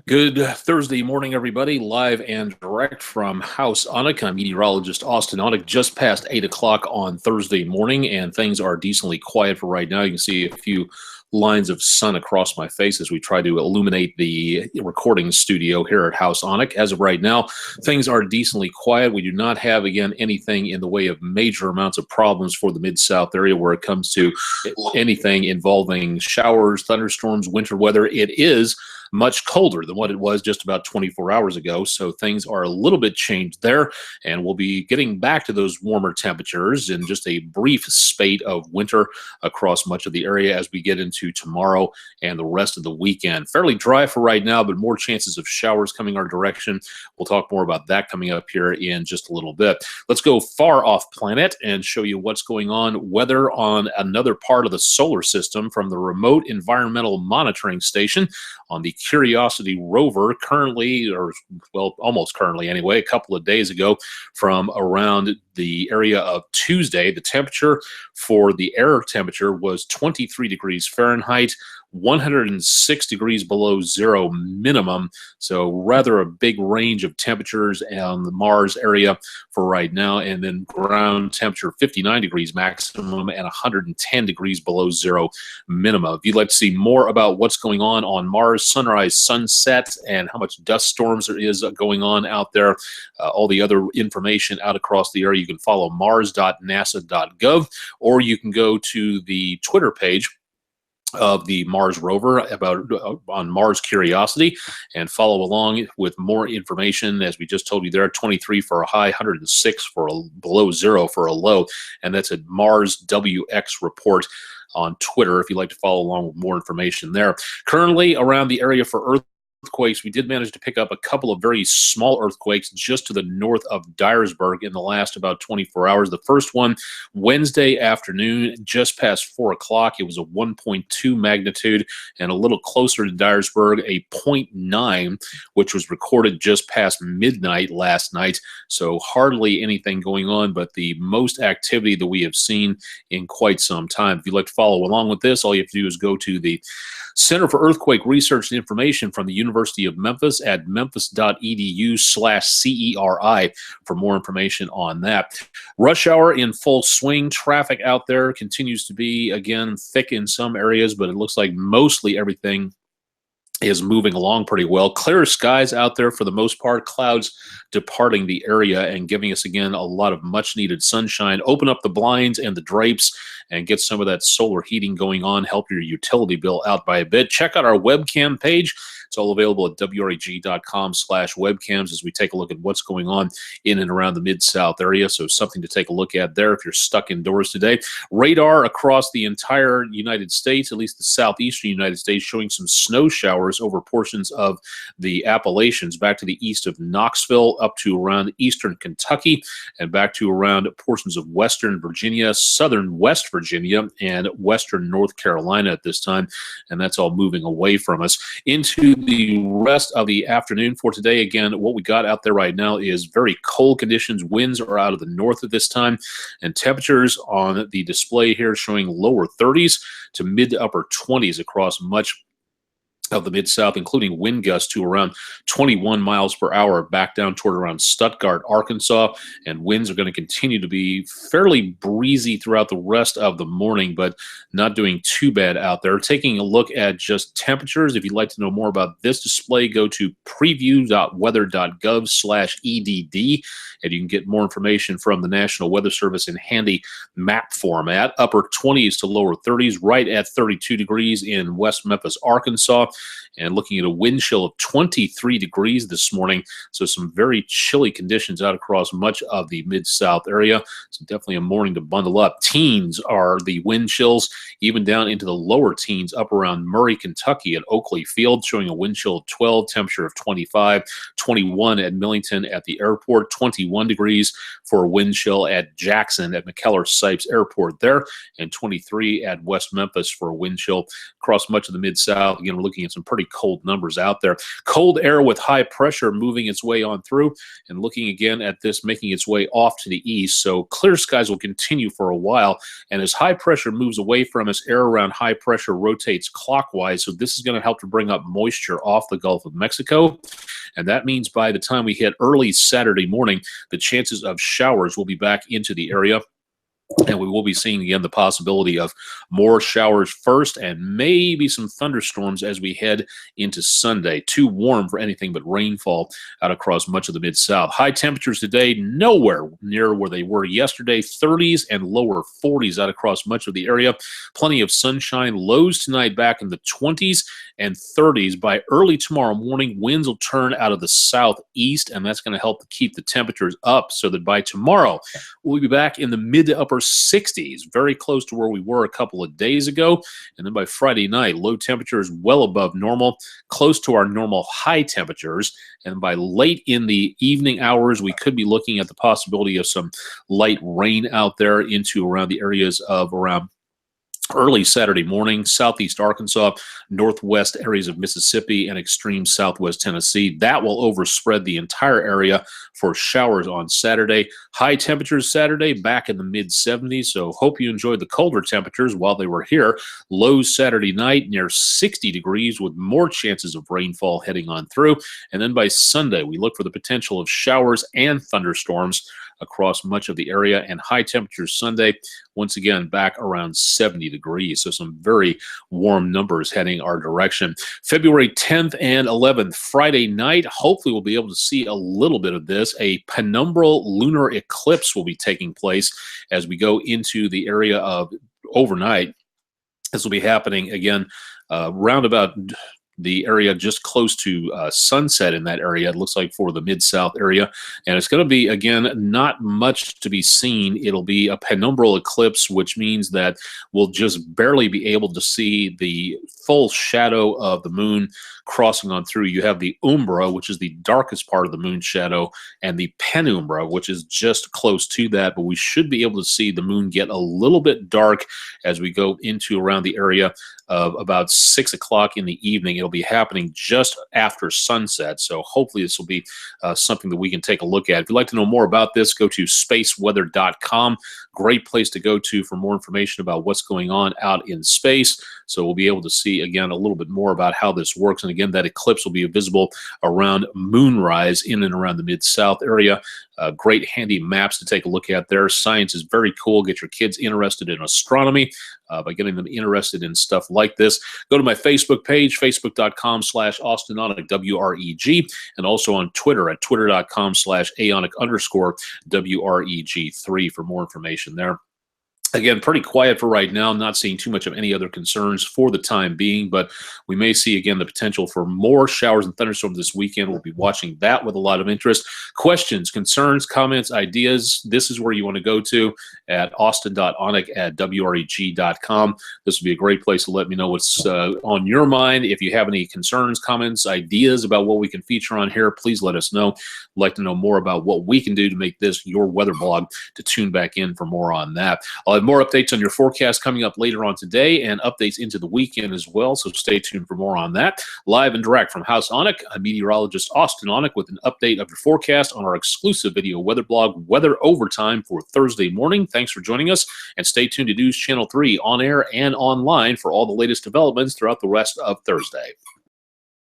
Good Thursday morning, everybody. Live and direct from House Onek. I'm meteorologist Austen Onek. Just past 8 o'clock on Thursday morning, and things are decently quiet for right now. You can see a few lines of sun across my face as we try to illuminate the recording studio here at House Onek. As of right now, things are decently quiet. We do not have, again, anything in the way of major amounts of problems for the Mid-South area where it comes to anything involving showers, thunderstorms, winter weather. It is much colder than what it was just about 24 hours ago, so things are a little bit changed there, and we'll be getting back to those warmer temperatures in just a brief spate of winter across much of the area as we get into tomorrow and the rest of the weekend. Fairly dry for right now, but more chances of showers coming our direction. We'll talk more about that coming up here in just a little bit. Let's go far off planet and show you what's going on, weather on another part of the solar system from the Remote Environmental Monitoring Station on the Curiosity rover, currently, or well, almost currently anyway, a couple of days ago from around the area of Tuesday. The temperature for the air temperature was 23 degrees Fahrenheit, 106 degrees below zero minimum, so rather a big range of temperatures on the Mars area for right now, and then ground temperature 59 degrees maximum and 110 degrees below zero minimum. If you'd like to see more about what's going on Mars, sunrise, sunset, and how much dust storms there is going on out there, all the other information out across the area, you can follow mars.nasa.gov, or you can go to the Twitter page of the Mars rover on Mars Curiosity and follow along with more information. As we just told you there, 23 for a high, 106 for a below zero for a low, and that's at Mars WX Report on Twitter if you'd like to follow along with more information there. Currently around the area for earthquakes, we did manage to pick up a couple of very small earthquakes just to the north of Dyersburg in the last about 24 hours. The first one Wednesday afternoon, just past 4 o'clock. It was a 1.2 magnitude, and a little closer to Dyersburg, a 0.9, which was recorded just past midnight last night. So hardly anything going on, but the most activity that we have seen in quite some time. If you'd like to follow along with this, all you have to do is go to the Center for Earthquake Research and Information from the University of Memphis at memphis.edu/CERI for more information on that. Rush hour in full swing. Traffic out there continues to be, again, thick in some areas, but it looks like mostly everything is moving along pretty well. Clear skies out there for the most part, clouds departing the area and giving us, again, a lot of much-needed sunshine. Open up the blinds and the drapes and get some of that solar heating going on, help your utility bill out by a bit. Check out our webcam page. It's all available at WREG.com/webcams as we take a look at what's going on in and around the Mid-South area. So something to take a look at there if you're stuck indoors today. Radar across the entire United States, at least the southeastern United States, showing some snow showers over portions of the Appalachians, back to the east of Knoxville, up to around eastern Kentucky, and back to around portions of western Virginia, southern West Virginia, and western North Carolina at this time. And that's all moving away from us into the rest of the afternoon for today. Again, what we got out there right now is very cold conditions. Winds are out of the north at this time, and temperatures on the display here showing lower 30s to mid to upper 20s across much of the Mid-South, including wind gusts to around 21 miles per hour back down toward around Stuttgart, Arkansas. And winds are going to continue to be fairly breezy throughout the rest of the morning, but not doing too bad out there. Taking a look at just temperatures, if you'd like to know more about this display, go to preview.weather.gov/EDD, and you can get more information from the National Weather Service in handy map format. Upper 20s to lower 30s, right at 32 degrees in West Memphis, Arkansas. And looking at a wind chill of 23 degrees this morning. So some very chilly conditions out across much of the Mid-South area. So definitely a morning to bundle up. Teens are the wind chills, even down into the lower teens up around Murray, Kentucky at Oakley Field, showing a wind chill of 12, temperature of 25, 21 at Millington at the airport, 21 degrees for a wind chill at Jackson at McKellar-Sipes Airport there, and 23 at West Memphis for a wind chill across much of the Mid-South. Again, we're looking at some pretty cold numbers out there. Cold air with high pressure moving its way on through, and looking again at this making its way off to the east. So clear skies will continue for a while. And as high pressure moves away from us, air around high pressure rotates clockwise. So this is going to help to bring up moisture off the Gulf of Mexico. And that means by the time we hit early Saturday morning, the chances of showers will be back into the area. And we will be seeing again the possibility of more showers first and maybe some thunderstorms as we head into Sunday. Too warm for anything but rainfall out across much of the Mid-South. High temperatures today nowhere near where they were yesterday. 30s and lower 40s out across much of the area. Plenty of sunshine. Lows tonight back in the 20s and 30s. By early tomorrow morning, winds will turn out of the southeast, and that's going to help to keep the temperatures up so that by tomorrow we'll be back in the mid to upper 60s, very close to where we were a couple of days ago. And then by Friday night, low temperatures well above normal, close to our normal high temperatures. And by late in the evening hours, we could be looking at the possibility of some light rain out there into around the areas of around early Saturday morning, southeast Arkansas, northwest areas of Mississippi, and extreme southwest Tennessee. That will overspread the entire area for showers on Saturday. High temperatures Saturday back in the mid-70s, so hope you enjoyed the colder temperatures while they were here. Lows Saturday night near 60 degrees with more chances of rainfall heading on through. And then by Sunday, we look for the potential of showers and thunderstorms across much of the area, and high temperatures Sunday, once again, back around 70 degrees. So some very warm numbers heading our direction. February 10th and 11th, Friday night, hopefully we'll be able to see a little bit of this. A penumbral lunar eclipse will be taking place as we go into the area of overnight. This will be happening again round about the area just close to sunset in that area. It looks like for the Mid-South area. And it's going to be, again, not much to be seen. It'll be a penumbral eclipse, which means that we'll just barely be able to see the full shadow of the moon crossing on through. You have the umbra, which is the darkest part of the moon shadow, and the penumbra, which is just close to that. But we should be able to see the moon get a little bit dark as we go into around the area of about 6 o'clock in the evening. It'll be happening just after sunset. So hopefully this will be something that we can take a look at. If you'd like to know more about this, go to spaceweather.com. Great place to go to for more information about what's going on out in space. So we'll be able to see, again, a little bit more about how this works. And again, that eclipse will be visible around moonrise in and around the Mid-South area. Great handy maps to take a look at there. Science is very cool. Get your kids interested in astronomy by getting them interested in stuff like this. Go to my Facebook page, facebook.com/Austen Onek, WREG, and also on Twitter at twitter.com/Aonek_WREG3 for more information there. Again, pretty quiet for right now. Not seeing too much of any other concerns for the time being, but we may see, again, the potential for more showers and thunderstorms this weekend. We'll be watching that with a lot of interest. Questions, concerns, comments, ideas, this is where you want to go to at austin.onek@WREG.com. This will be a great place to let me know what's on your mind. If you have any concerns, comments, ideas about what we can feature on here, please let us know. I'd like to know more about what we can do to make this your weather blog, to tune back in for more on that. I'll have more updates on your forecast coming up later on today and updates into the weekend as well, so stay tuned for more on that. Live and direct from House Onek, I'm meteorologist Austen Onek with an update of your forecast on our exclusive video weather blog, Weather Overtime, for Thursday morning. Thanks for joining us, and stay tuned to News Channel 3 on air and online for all the latest developments throughout the rest of Thursday.